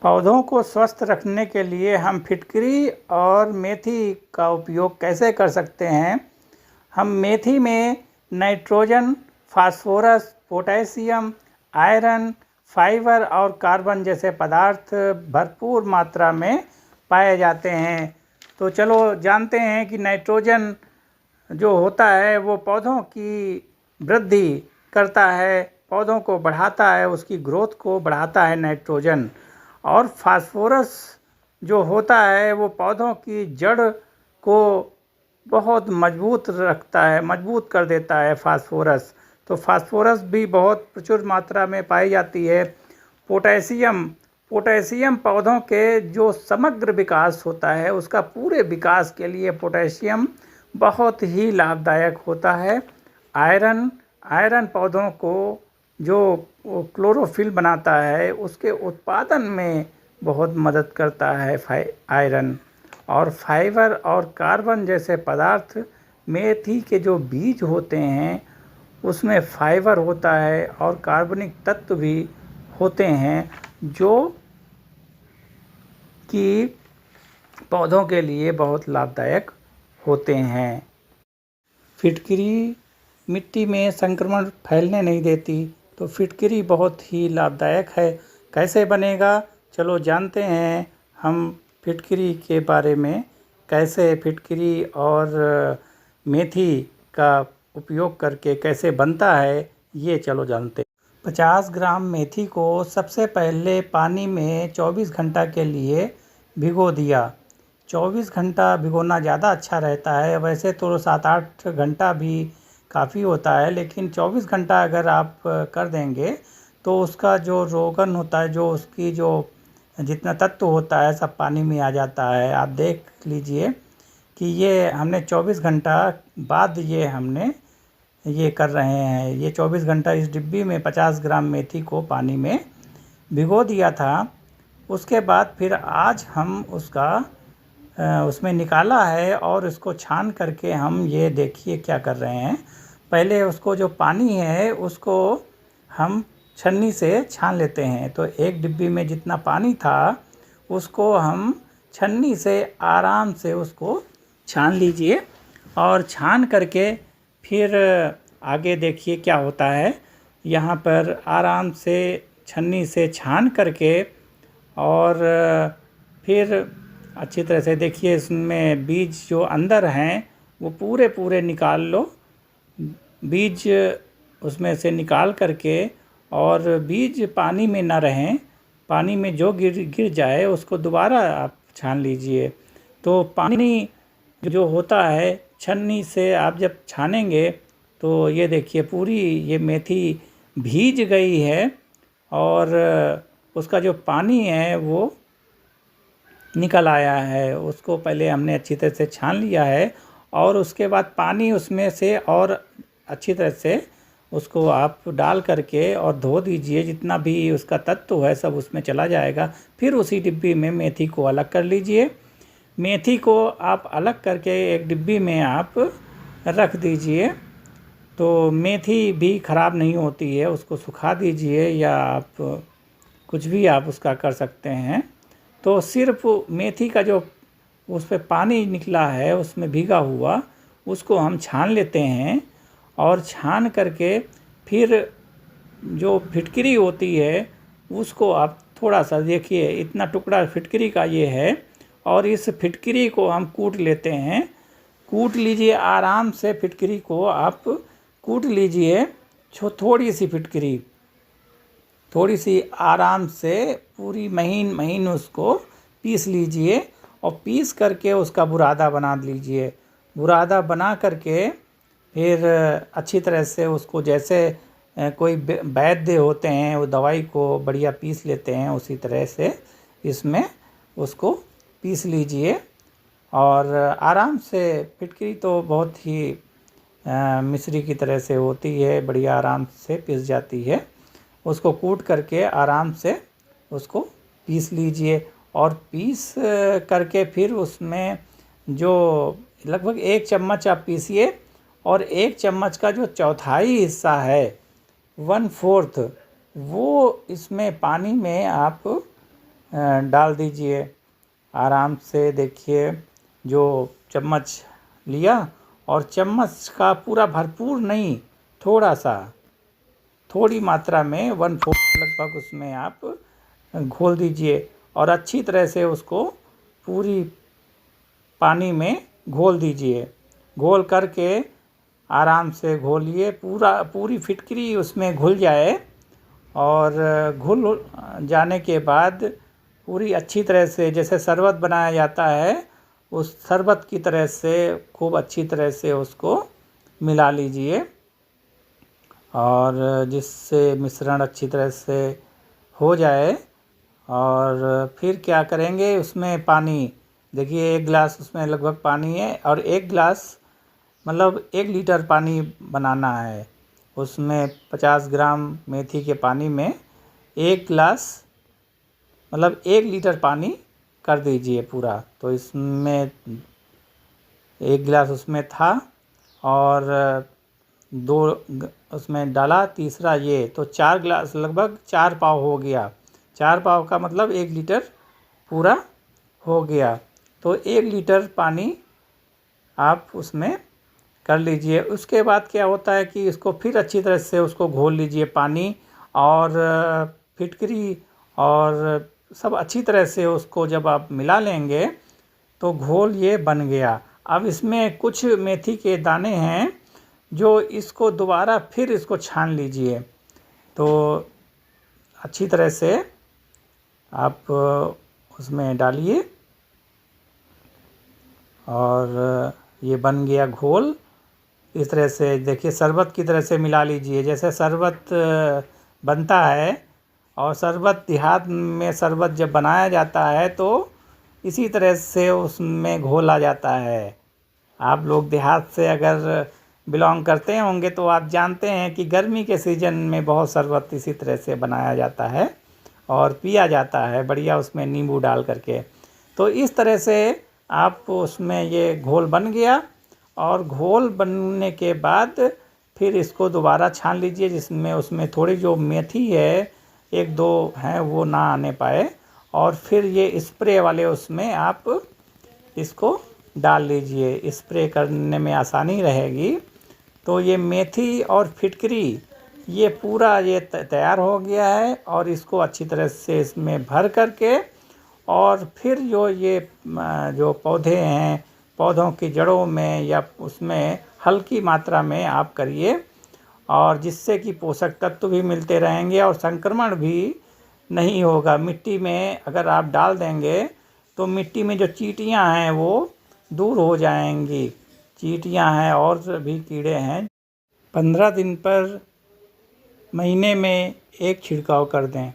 पौधों को स्वस्थ रखने के लिए हम फिटकरी और मेथी का उपयोग कैसे कर सकते हैं। हम मेथी में nitrogen, phosphorus, potassium, iron, fibre और कार्बन जैसे पदार्थ भरपूर मात्रा में पाए जाते हैं। तो चलो जानते हैं कि नाइट्रोजन जो होता है वो पौधों की वृद्धि करता है, पौधों को बढ़ाता है, उसकी ग्रोथ को बढ़ाता है नाइट्रोजन। और फास्फोरस जो होता है वो पौधों की जड़ को बहुत मजबूत रखता है, मजबूत कर देता है फास्फोरस। तो फास्फोरस भी बहुत प्रचुर मात्रा में पाई जाती है। पोटेशियम पोटेशियम पौधों के जो समग्र विकास होता है उसका पूरे विकास के लिए पोटेशियम बहुत ही लाभदायक होता है। आयरन आयरन पौधों को जो क्लोरोफिल बनाता है उसके उत्पादन में बहुत मदद करता है आयरन। और फाइबर और कार्बन जैसे पदार्थ, मेथी के जो बीज होते हैं उसमें फाइबर होता है और कार्बनिक तत्व भी होते हैं जो कि पौधों के लिए बहुत लाभदायक होते हैं। फिटकरी मिट्टी में संक्रमण फैलने नहीं देती, तो फिटकरी बहुत ही लाभदायक है। कैसे बनेगा, चलो जानते हैं हम फिटकरी के बारे में। कैसे फिटकरी और मेथी का उपयोग करके कैसे बनता है ये चलो जानते हैं। 50 ग्राम मेथी को सबसे पहले पानी में 24 घंटा के लिए भिगो दिया। 24 घंटा भिगोना ज़्यादा अच्छा रहता है। वैसे तो 7-8 घंटा भी काफ़ी होता है, लेकिन 24 घंटा अगर आप कर देंगे तो उसका जो रोगन होता है, जो उसकी जो जितना तत्व होता है सब पानी में आ जाता है। आप देख लीजिए कि ये हमने 24 घंटा बाद ये कर रहे हैं। ये 24 घंटा इस डिब्बी में 50 ग्राम मेथी को पानी में भिगो दिया था। उसके बाद फिर आज हम उसमें निकाला है और इसको छान करके हम ये देखिए क्या कर रहे हैं। पहले उसको जो पानी है उसको हम छन्नी से छान लेते हैं। तो एक डिब्बी में जितना पानी था उसको हम छन्नी से आराम से उसको छान लीजिए और छान करके फिर आगे देखिए क्या होता है। यहाँ पर आराम से छन्नी से छान करके और फिर अच्छी तरह से देखिए इसमें बीज जो अंदर हैं वो पूरे पूरे निकाल लो। बीज उसमें से निकाल करके और बीज पानी में ना रहें, पानी में जो गिर जाए उसको दोबारा आप छान लीजिए। तो पानी जो होता है छन्नी से आप जब छानेंगे तो ये देखिए पूरी ये मेथी भीज गई है और उसका जो पानी है वो निकल आया है। उसको पहले हमने अच्छी तरह से छान लिया है और उसके बाद पानी उसमें से और अच्छी तरह से उसको आप डाल करके और धो दीजिए। जितना भी उसका तत्व है सब उसमें चला जाएगा। फिर उसी डिब्बी में मेथी को अलग कर लीजिए। मेथी को आप अलग करके एक डिब्बी में आप रख दीजिए। तो मेथी भी ख़राब नहीं होती है, उसको सुखा दीजिए या आप कुछ भी आप उसका कर सकते हैं। तो सिर्फ मेथी का जो उस पर पानी निकला है उसमें भीगा हुआ उसको हम छान लेते हैं और छान करके फिर जो फिटकरी होती है उसको आप थोड़ा सा देखिए इतना टुकड़ा फिटकरी का ये है और इस फिटकरी को हम कूट लेते हैं। कूट लीजिए आराम से, फिटकरी को आप कूट लीजिए। थोड़ी सी फिटकरी, थोड़ी सी आराम से पूरी महीन महीन उसको पीस लीजिए और पीस करके उसका बुरादा बना लीजिए। बुरादा बना करके फिर अच्छी तरह से उसको जैसे कोई वैद्य होते हैं वो दवाई को बढ़िया पीस लेते हैं उसी तरह से इसमें उसको पीस लीजिए। और आराम से फिटकरी तो बहुत ही मिश्री की तरह से होती है, बढ़िया आराम से पिस जाती है। उसको कूट करके आराम से उसको पीस लीजिए और पीस करके फिर उसमें जो लगभग 1 चम्मच आप पीसिए और 1 चम्मच का जो चौथाई हिस्सा है 1/4 वो इसमें पानी में आप डाल दीजिए। आराम से देखिए, जो चम्मच लिया और चम्मच का पूरा भरपूर नहीं, थोड़ा सा, थोड़ी मात्रा में 1/4 लगभग उसमें आप घोल दीजिए और अच्छी तरह से उसको पूरी पानी में घोल दीजिए। घोल करके आराम से घोलिए, पूरी फिटकरी उसमें घुल जाए और घुल जाने के बाद पूरी अच्छी तरह से, जैसे शरबत बनाया जाता है उस शरबत की तरह से खूब अच्छी तरह से उसको मिला लीजिए। और जिससे मिश्रण अच्छी तरह से हो जाए, और फिर क्या करेंगे, उसमें पानी देखिए 1 गिलास उसमें लगभग पानी है और 1 गिलास मतलब 1 लीटर पानी बनाना है। उसमें 50 ग्राम मेथी के पानी में 1 गिलास मतलब 1 लीटर पानी कर दीजिए पूरा। तो इसमें 1 गिलास उसमें था और 2 उसमें डाला, तीसरा ये, तो 4 गिलास लगभग 4 पाव हो गया। 4 पाव का मतलब 1 लीटर पूरा हो गया। तो 1 लीटर पानी आप उसमें कर लीजिए। उसके बाद क्या होता है कि इसको फिर अच्छी तरह से उसको घोल लीजिए, पानी और फिटकरी और सब अच्छी तरह से उसको जब आप मिला लेंगे तो घोल ये बन गया। अब इसमें कुछ मेथी के दाने हैं जो इसको दोबारा फिर इसको छान लीजिए। तो अच्छी तरह से आप उसमें डालिए और ये बन गया घोल। इस तरह से देखिए शरबत की तरह से मिला लीजिए, जैसे शरबत बनता है। और शरबत देहात में शरबत जब बनाया जाता है तो इसी तरह से उसमें घोल आ जाता है। आप लोग देहात से अगर बिलोंग करते होंगे तो आप जानते हैं कि गर्मी के सीज़न में बहुत शरबत इसी तरह से बनाया जाता है और पिया जाता है बढ़िया, उसमें नींबू डाल करके। तो इस तरह से आप उसमें ये घोल बन गया और घोल बनने के बाद फिर इसको दोबारा छान लीजिए, जिसमें उसमें थोड़ी जो मेथी है 1-2 हैं वो ना आने पाए। और फिर ये स्प्रे वाले उसमें आप इसको डाल लीजिए, स्प्रे करने में आसानी रहेगी। तो ये मेथी और फिटकरी ये पूरा ये तैयार हो गया है और इसको अच्छी तरह से इसमें भर करके और फिर ये जो पौधे हैं, पौधों की जड़ों में या उसमें हल्की मात्रा में आप करिए, और जिससे कि पोषक तत्व भी मिलते रहेंगे और संक्रमण भी नहीं होगा। मिट्टी में अगर आप डाल देंगे तो मिट्टी में जो चींटियां हैं वो दूर हो जाएंगी। चींटियां हैं और भी कीड़े हैं। 15 दिन पर महीने में 1 छिड़काव कर दें।